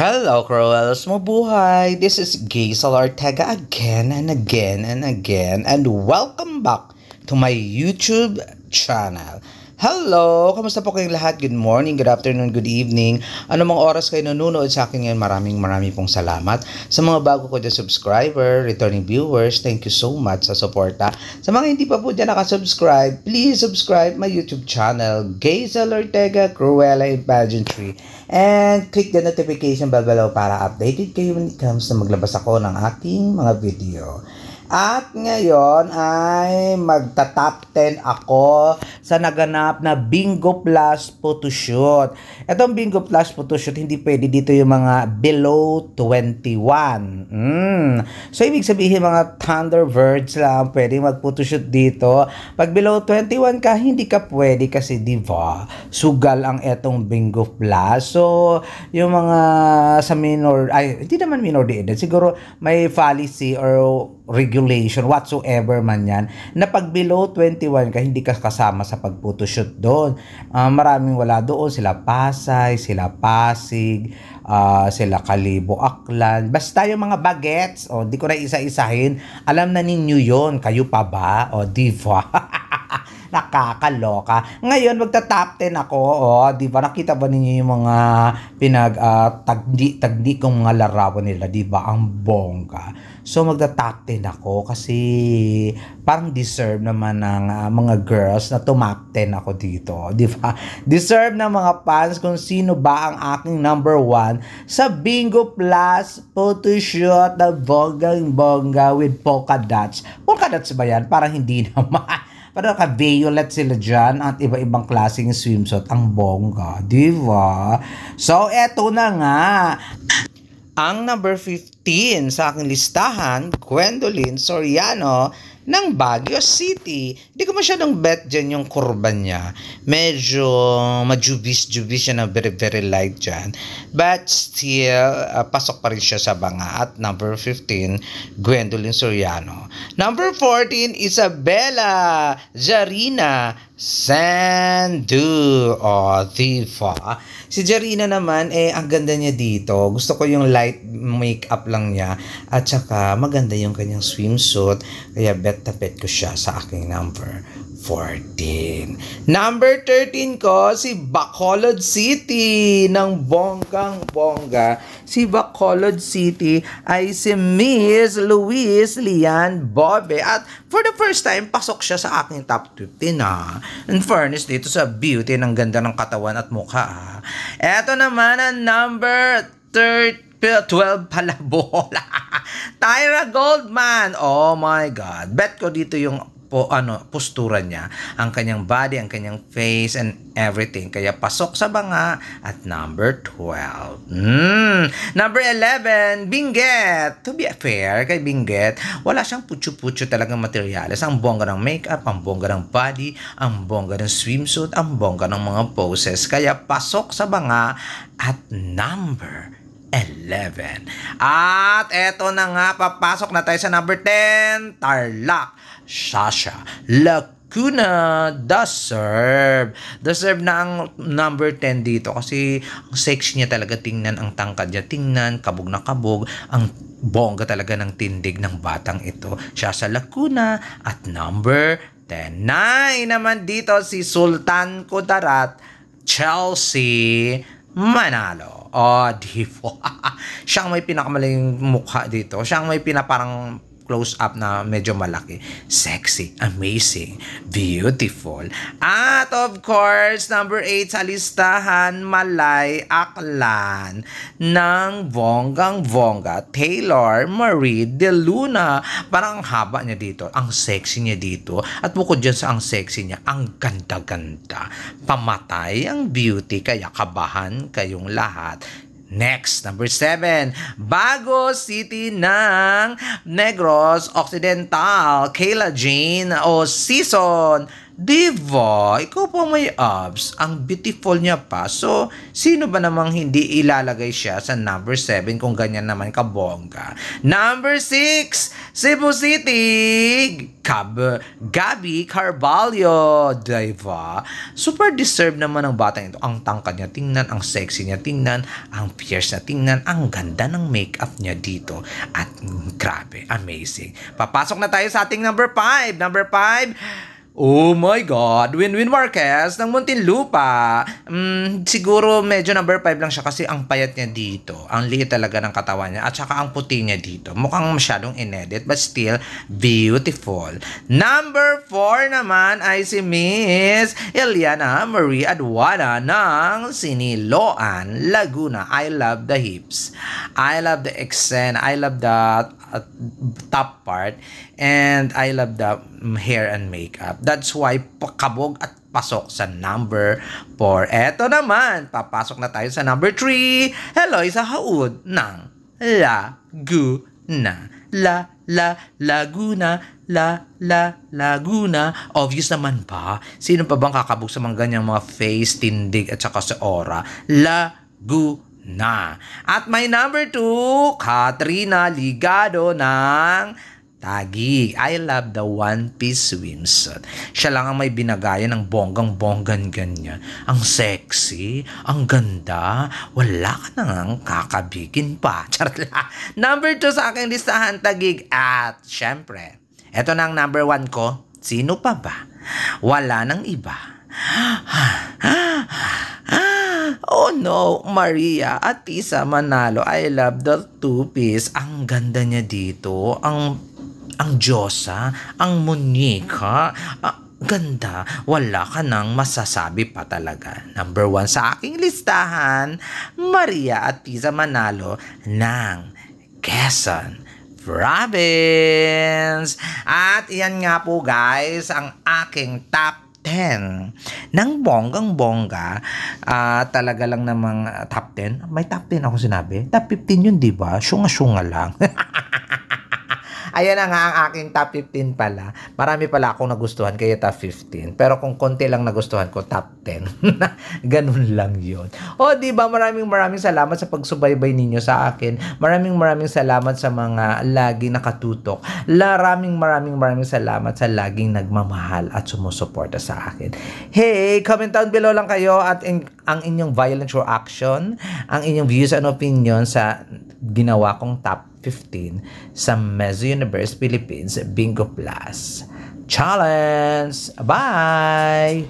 Hello, Cruels! Mabuhay! This is Gazel Ortega again and again and again, and welcome back to my YouTube channel. Hello! Kamusta po kayong lahat? Good morning, good afternoon, good evening. Ano mga oras kayo nanonood sa akin ngayon, maraming pong salamat. Sa mga bago ko dyan subscriber, returning viewers, thank you so much sa suporta. Sa mga hindi pa po dyan nakasubscribe, please subscribe my YouTube channel, Gazel Ortega Cruella in Pageantry. And click the notification bell below para updated kayo when it comes na maglabas ako ng aking mga video. At ngayon ay magta-top 10 ako sa naganap na Bingo Plus Photoshoot. Itong Bingo Plus Photoshoot, hindi pwede dito yung mga below 21. So, ibig sabihin mga Thunderbirds lang pwede mag-photoshoot dito. Pag below 21 ka, hindi ka pwede kasi diba, sugal ang etong Bingo Plus. So, yung mga sa minor, ay, hindi naman minor de edad, siguro may policy or regulation whatsoever man yan na pag below 21 ka hindi ka kasama sa pag-photoshoot doon. Maraming wala doon, sila Pasay, sila Pasig, sila Kalibo, Aklan, basta yung mga bagets, di ko na isa-isahin, alam na ninyo yon, kayo pa ba? Diba? Nakakaloka. Ngayon, magta-top 10 ako. Di ba? Nakita ba ninyo yung mga tagdi kong mga larawan nila? Di ba? Ang bongga. So, magta-top 10 ako kasi parang deserve naman ng mga girls na tumap 10 ako dito. Di ba? Deserve ng mga fans kung sino ba ang aking number 1 sa Bingo Plus Photoshoot na bonggang-bongga with polka dots. Polka dots ba yan? Parang hindi naman. Parang ka-violet sila dyan at iba-ibang klaseng swimsuit. Ang bongga, di ba? So, eto na nga. Ang number 15 sa aking listahan, Gwendolyn Soriano ng Baguio City. Hindi ko masyadong bet dyan yung kurba niya. Medyo majubis-jubis siya na very light dyan. But still, pasok pa rin siya sa banga. At number 15, Gwendolyn Soriano. Number 14, Isabella Jarina Sandu. Diba? Si Jarina naman, ang ganda niya dito. Gusto ko yung light makeup lang niya. At saka, maganda yung kanyang swimsuit. Kaya bet na bet ko siya sa aking number 14. Number 13 ko, si Bacolod City ng bonggang-bongga. Si Bacolod City ay si Miss Luis Lian Bobe. At for the first time, pasok siya sa aking top 15 . In fairness dito sa beauty ng ganda ng katawan at mukha . Eto naman ang number 12 pala bola. Tyra Goldman. Oh my God. Bet ko dito yung postura niya, ang kanyang body, ang kanyang face, and everything. Kaya pasok sa banga at number 12. Number 11, Benguet. To be fair, kay Benguet, wala siyang putyo-putyo talagang materials. Ang bongga ng makeup, ang bongga ng body, ang bongga ng swimsuit, ang bongga ng mga poses. Kaya pasok sa banga at number 11. At eto na nga, papasok na tayo sa number 10, Tarlac Sasha Lacuna. Deserve na ang number 10 dito kasi ang sexy niya talaga tingnan, ang tangkad niya tingnan, kabog na kabog, ang bongga talaga ng tindig ng batang ito. Sasha Lacuna at number 10. 9 naman dito si Sultan Kudarat Chelsea Manalo. Divo. Siyang may pinakamalaking mukha dito. Siyang may pinaparang close up na medyo malaki. Sexy, amazing, beautiful. At of course, number 8 sa listahan, Malay Aklan ng bonggang-bongga, Taylor Marie De Luna. Parang ang haba niya dito, ang sexy niya dito. At bukod dyan sa ang sexy niya, ang ganda-ganda. Pamatay ang beauty, kaya kabahan kayong lahat. Next, number 7, Bago City ng Negros Occidental, Kayla Jane o Season Diva, ikaw pa may abs. Ang beautiful niya pa. So, sino ba namang hindi ilalagay siya sa number 7 kung ganyan naman kabongga? Number 6, Cebu City, Gabby Carvalho. Diva, super deserve naman ng batang ito. Ang tangkad niya tingnan, ang sexy niya tingnan, ang fierce niya tingnan, ang ganda ng makeup niya dito. At grabe, amazing. Papasok na tayo sa ating number 5. Number 5, oh my God, Winwin Marquez ng Muntinlupa. Siguro medyo number 5 lang siya kasi ang payat niya dito. Ang liit talaga ng katawan niya at saka ang puti niya dito. Mukhang masyadong inedit but still beautiful. Number 4 naman ay si Miss Eliana Marie Aduana ng Siniloan, Laguna. I love the hips. I love the accent. I love the top part. And I love the hair and makeup. That's why pakabog at pasok sa number 4. Eto naman, papasok na tayo sa number 3. Eloisa Haud ng Laguna. Laguna. Laguna. Obvious naman ba? Sino pa bang kakabog sa mga ganyang mga face, tindig at saka sa aura? Laguna. At may number 2, Katrina Ligado ng Taguig. I love the one-piece swimsuit. Siya lang ang may binagayan ng bonggang-bonggan ganyan. Ang sexy, ang ganda, wala ka nang kakabigin pa. Charot lang. Number 2 sa aking listahan, Taguig. At syempre, eto na ang number 1 ko. Sino pa ba? Wala nang iba. Oh no, Maria Atisa Manalo. I love the two-piece. Ang ganda niya dito. Ang Diyosa, ang munyeka, ganda, wala ka nang masasabi pa talaga. Number 1 sa aking listahan, Maria Atisa Manalo ng Quezon Province. At iyan nga po guys, ang aking top 10 ng bonggang-bongga. Talaga lang namang top 10. May top 10 ako sinabi. Top 15 yun, di ba? Syunga-syunga lang. Ayan na nga ang aking top 15 pala. Marami pala akong nagustuhan kaya top 15. Pero kung konti lang nagustuhan ko, top 10. Ganun lang yun. O, diba? Maraming salamat sa pagsubaybay ninyo sa akin. Maraming salamat sa mga laging nakatutok. Maraming salamat sa laging nagmamahal at sumusuporta sa akin. Hey, comment down below lang kayo at ang inyong violent reaction, ang inyong views and opinion sa ginawa kong top 15 sa Miss Universe Philippines Bingo Plus Challenge. Bye!